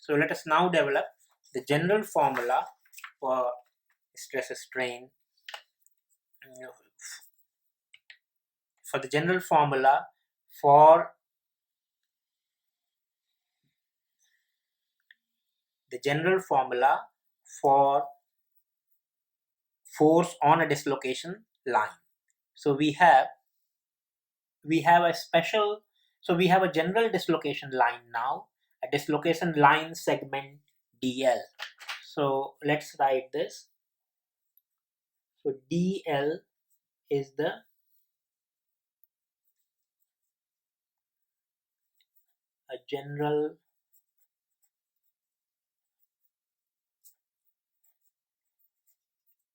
So let us now develop the general formula for stress strain. For the general formula for force on a dislocation line. So we have a general dislocation line now, a dislocation line segment DL. So let's write this. So DL is a general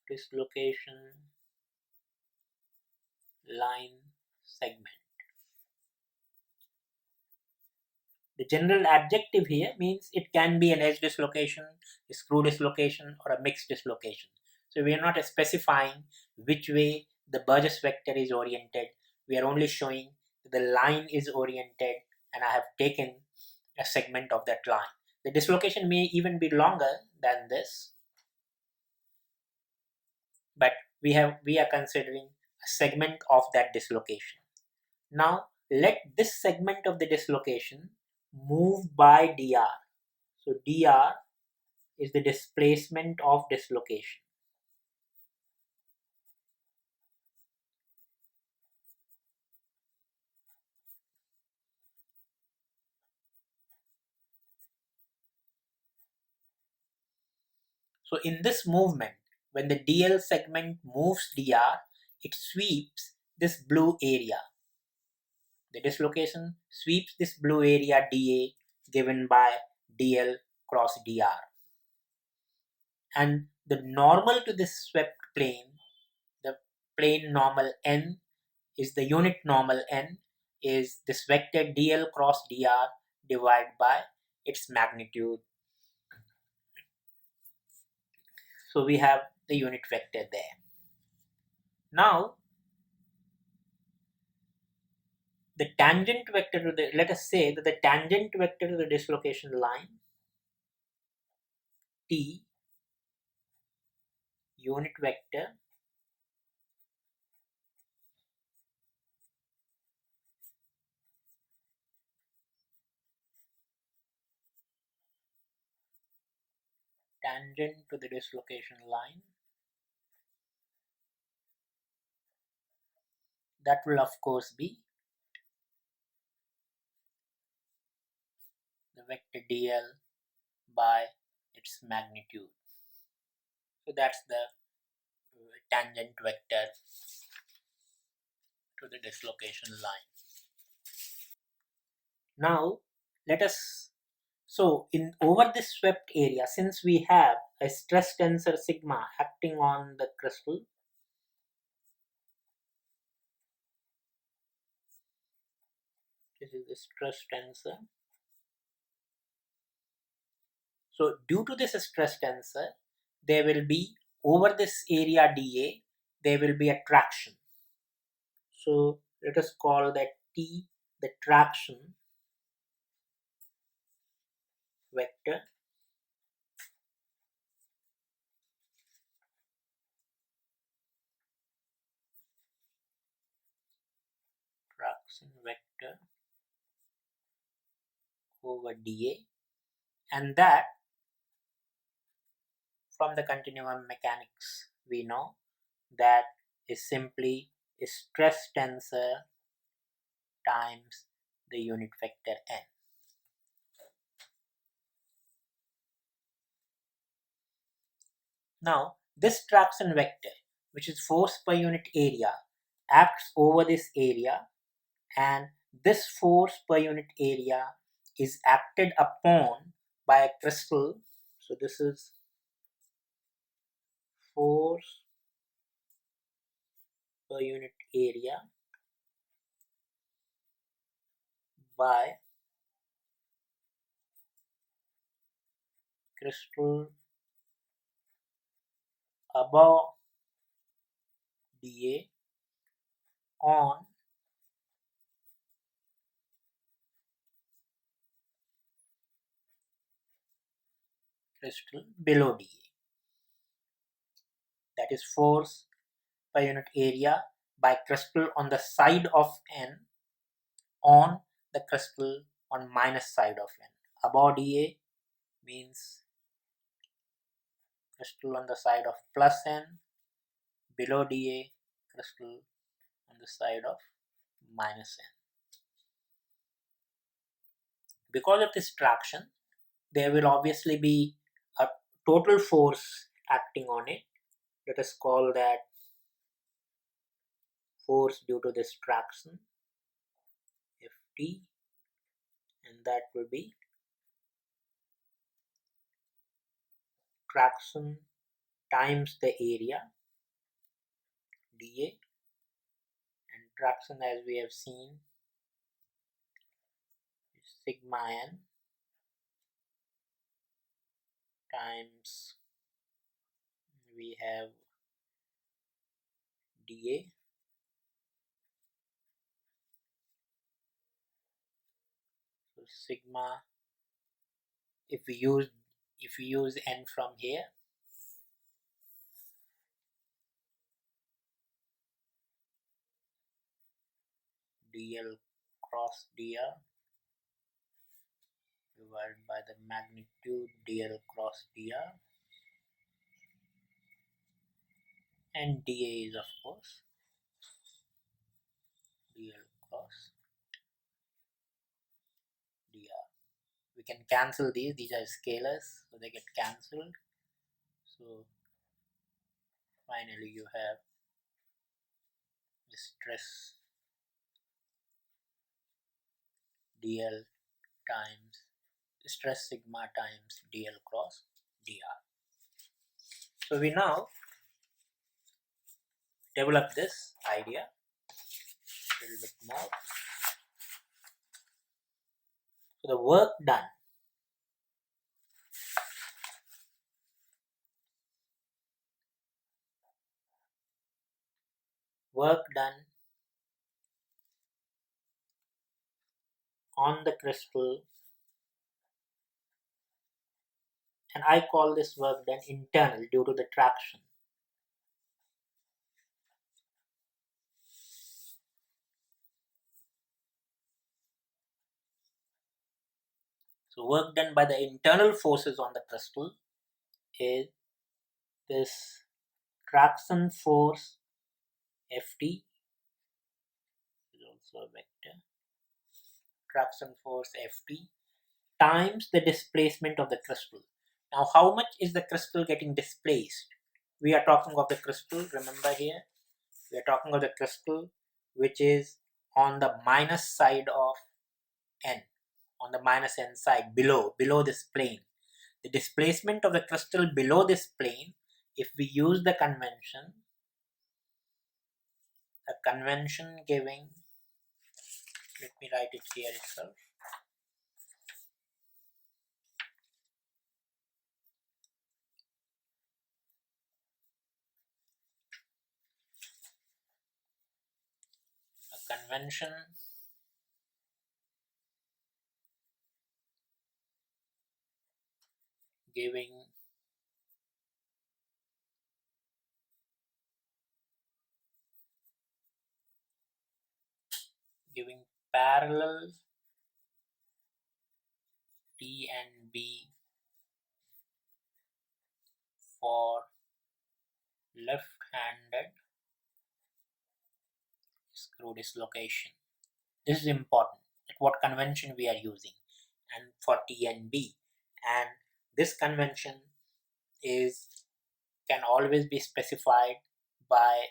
dislocation line segment. The general adjective here means it can be an edge dislocation, a screw dislocation, or a mixed dislocation. So we are not specifying which way the Burgess vector is oriented. We are only showing that the line is oriented and I have taken a segment of that line. The dislocation may even be longer than this, but we are considering a segment of that dislocation. Now let this segment of the dislocation move by dr. So dr is the displacement of dislocation. So in this movement, when the dl segment moves dr, it sweeps this blue area. The dislocation sweeps this blue area dA given by dl cross dr. And the normal to this swept plane, the plane normal n, is the unit normal n, is this vector dl cross dr divided by its magnitude. So we have the unit vector there. Now the tangent vector to the, let us say that the tangent vector to the dislocation line T unit vector tangent to the dislocation line, that will of course be the vector dl by its magnitude. So that's the tangent vector to the dislocation line. Now let us, so in over this swept area, since we have a stress tensor sigma acting on the crystal, this is the stress tensor. So due to this stress tensor, there will be over this area dA, there will be a traction. So let us call that T the traction vector. Traction vector over dA, and that from the continuum mechanics we know that is simply a stress tensor times the unit vector n. Now this traction vector, which is force per unit area, acts over this area, and this force per unit area is acted upon by a crystal. So this is force per unit area by crystal above dA on crystal below dA. That is force per unit area by crystal on the side of N on the crystal on minus side of N. Above dA means crystal on the side of plus N, below dA crystal on the side of minus N. Because of this traction, there will obviously be a total force acting on it. Let us call that force due to this traction Ft, and that will be traction times the area dA, and traction, as we have seen, is sigma n times we have dA, so sigma, if we use n from here, dl cross dr divided by the magnitude dl cross dr, and dA is of course dl cross dr. We can cancel these are scalars, so they get cancelled. So finally you have the stress dl times stress sigma times dl cross dr. So we now develop this idea a little bit more. So the work done on the crystal, and I call this work done internal due to the traction. So work done by the internal forces on the crystal is this traction force Ft, is also a vector, traction force Ft times the displacement of the crystal. Now how much is the crystal getting displaced? We are talking of the crystal, remember here, we are talking of the crystal which is on the minus side of N, on the minus N side, below this plane. The displacement of the crystal below this plane, if we use the convention, a convention giving, let me write it here itself, a convention giving parallel T and B for left-handed screw dislocation. This is important, at what convention we are using, and for T and B. And this convention can always be specified by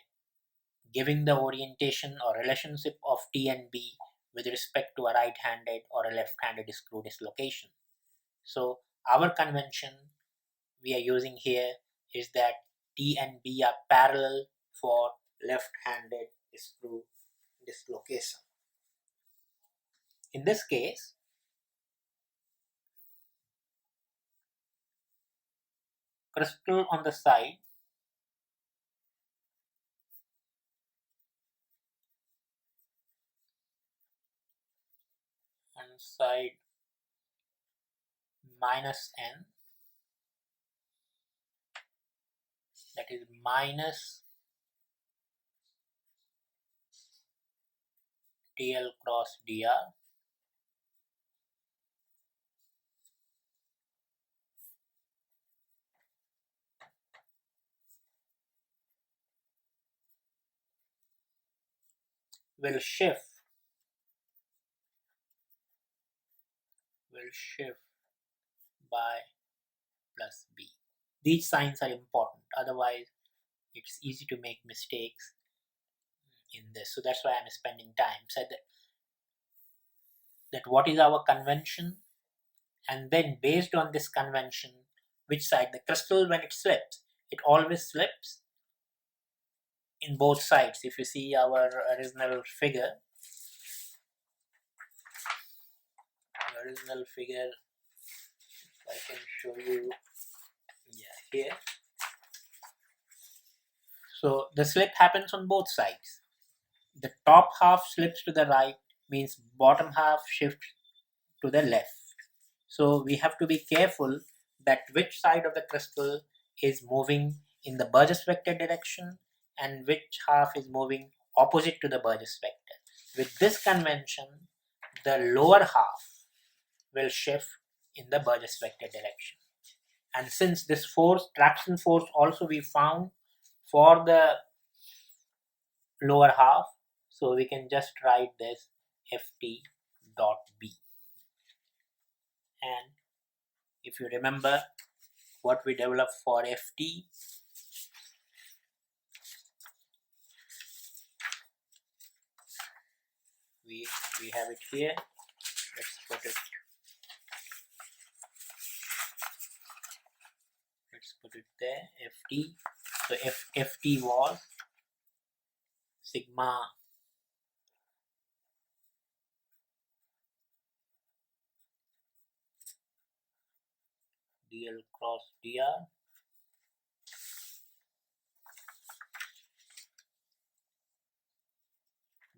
giving the orientation or relationship of T and B with respect to a right-handed or a left-handed screw dislocation. So our convention we are using here is that T and B are parallel for left-handed screw dislocation. In this case, crystal on the side minus N that is minus dl cross dr will shift by plus b. These signs are important, otherwise it's easy to make mistakes in this. So that's why I'm spending time. Said that what is our convention, and then based on this convention, which side the crystal, when it slips, it always slips in both sides. If you see our original figure, I can show you, here. So the slip happens on both sides. The top half slips to the right, means bottom half shifts to the left. So we have to be careful that which side of the crystal is moving in the Burgess vector direction and which half is moving opposite to the Burgess vector. With this convention, the lower half will shift in the Burgess vector direction. And since this force, traction force, also we found for the lower half, so we can just write this Ft dot B. And if you remember what we developed for Ft, we have it here. Let's put it there, Ft. So Ft was sigma dl cross dr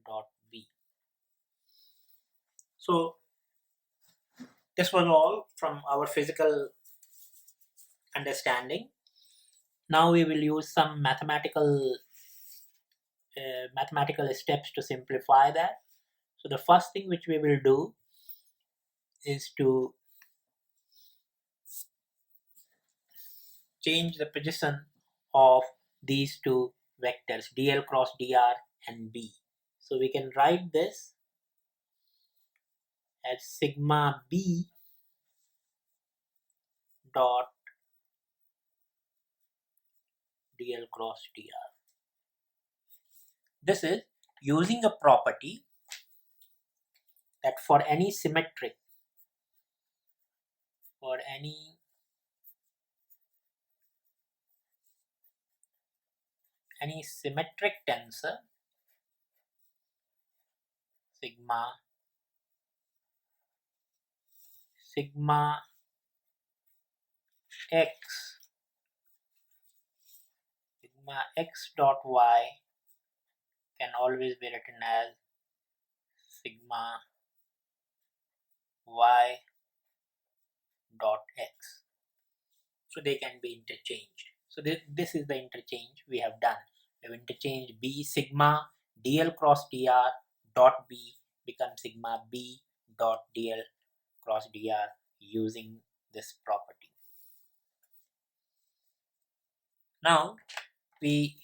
dot b. So this was all from our physical understanding. Now we will use some mathematical steps to simplify that. So the first thing which we will do is to change the position of these two vectors, dl cross dr and b. So we can write this as sigma b dot dl cross dr. This is using a property that for any symmetric, any symmetric tensor, sigma x dot y can always be written as sigma y dot x. So they can be interchanged. So this is the interchange we have done. We have interchanged b sigma dl cross dr dot b becomes sigma b dot dl cross dr using this property. Now we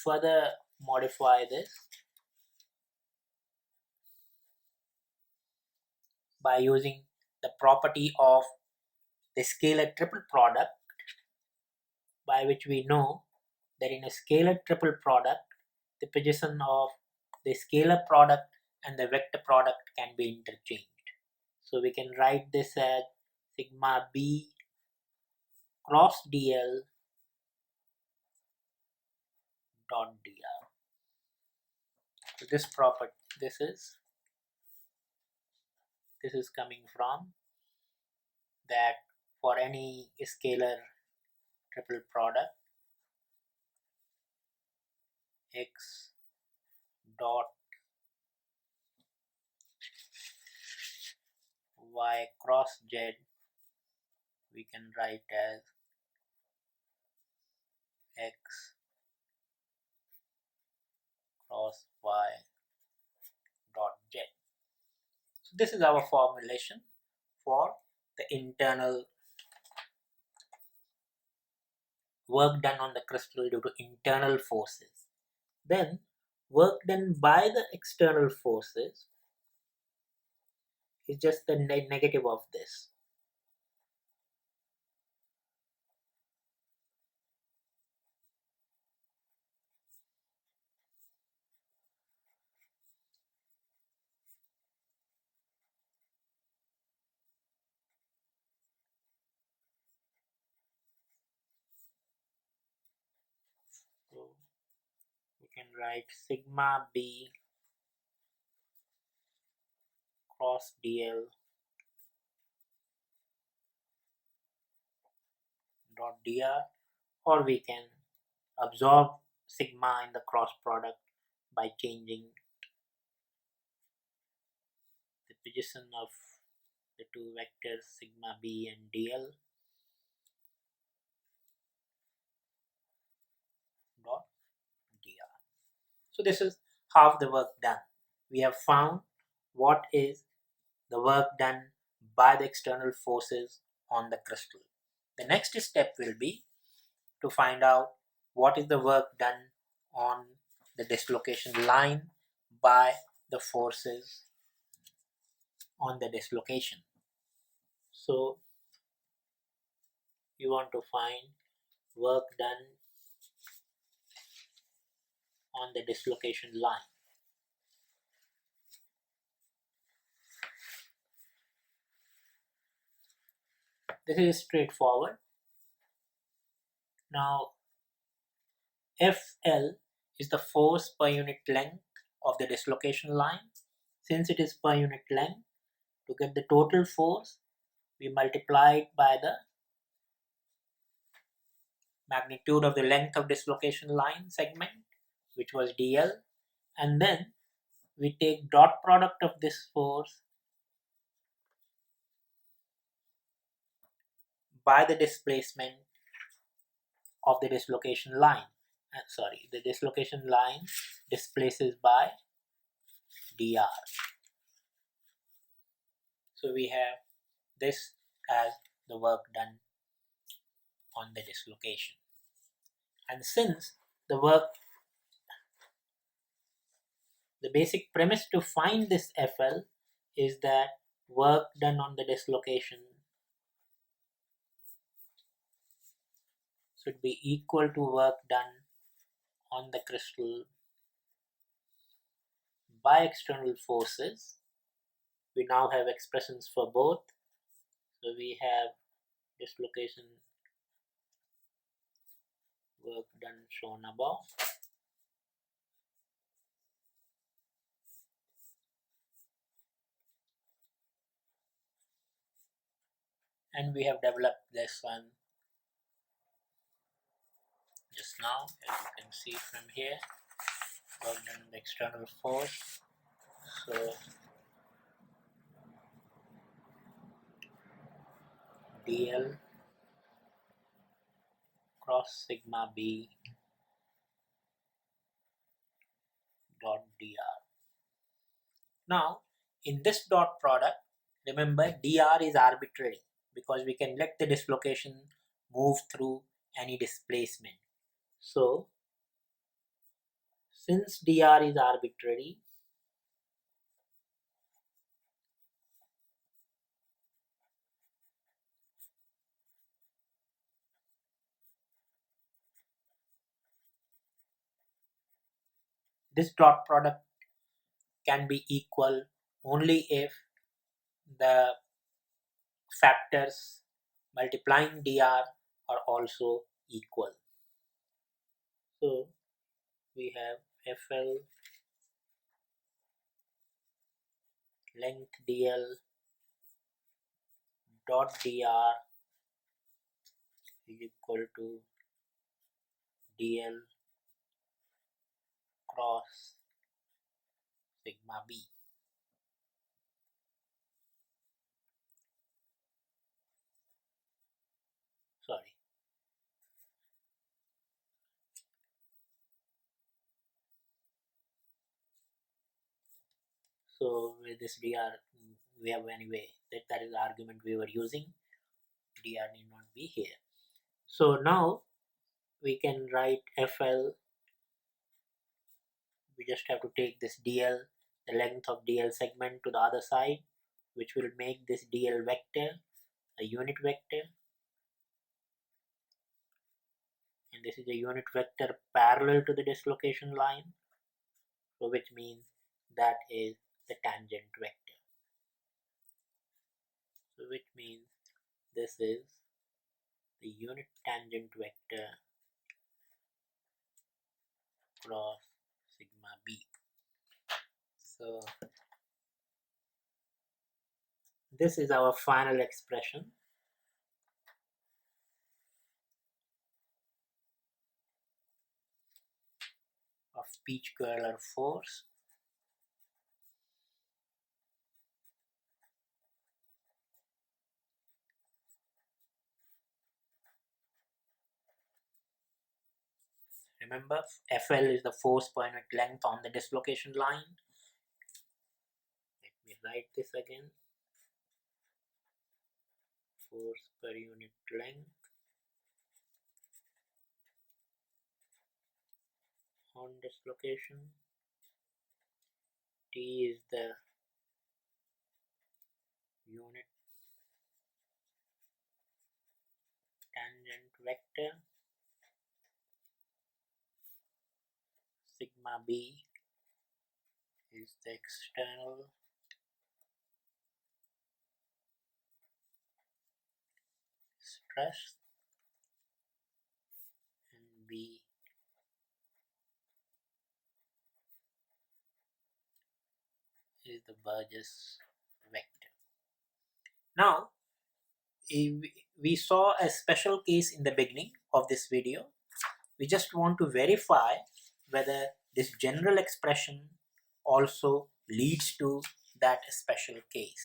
further modify this by using the property of the scalar triple product, by which we know that in a scalar triple product, the position of the scalar product and the vector product can be interchanged. So we can write this as sigma b cross dl dot dr. So this property, this is coming from that for any scalar triple product, x dot y cross z, we can write as x cross y dot z. So this is our formulation for the internal work done on the crystal due to internal forces. Then work done by the external forces is just the negative of this. So we can write sigma b cross dl dot dr, or we can absorb sigma in the cross product by changing the position of the two vectors sigma b and dl dot dr. So this is half the work done. We have found what is the work done by the external forces on the crystal. The next step will be to find out what is the work done on the dislocation line by the forces on the dislocation. So you want to find work done on the dislocation line. This is straightforward. Now FL is the force per unit length of the dislocation line. Since it is per unit length, to get the total force, we multiply it by the magnitude of the length of dislocation line segment, which was dl, and then we take dot product of this force by the displacement of the dislocation line. The dislocation line displaces by dr. So we have this as the work done on the dislocation. And since the basic premise to find this FL is that work done on the dislocation should be equal to work done on the crystal by external forces. We now have expressions for both. So we have dislocation work done shown above. And we have developed this one just now, as you can see from here, work done on the external force. So dl cross sigma b dot dr. Now, in this dot product, remember dr is arbitrary because we can let the dislocation move through any displacement. So, since dr is arbitrary, this dot product can be equal only if the factors multiplying dr are also equal. So we have FL length dl dot dr is equal to dl cross sigma b. Sorry. So with this dr, we have anyway, that is the argument we were using. Dr need not be here. So now we can write FL. We just have to take this DL, the length of DL segment, to the other side, which will make this DL vector a unit vector, and this is a unit vector parallel to the dislocation line, so which means that is the tangent vector. So which means this is the unit tangent vector cross sigma b. So this is our final expression of Peach Koehler force. Remember, FL is the force per unit length on the dislocation line. Let me write this again. Force per unit length on dislocation. T is the unit tangent vector. Sigma b is the external stress, and b is the Burgess vector. Now, we saw a special case in the beginning of this video. We just want to verify whether this general expression also leads to that special case.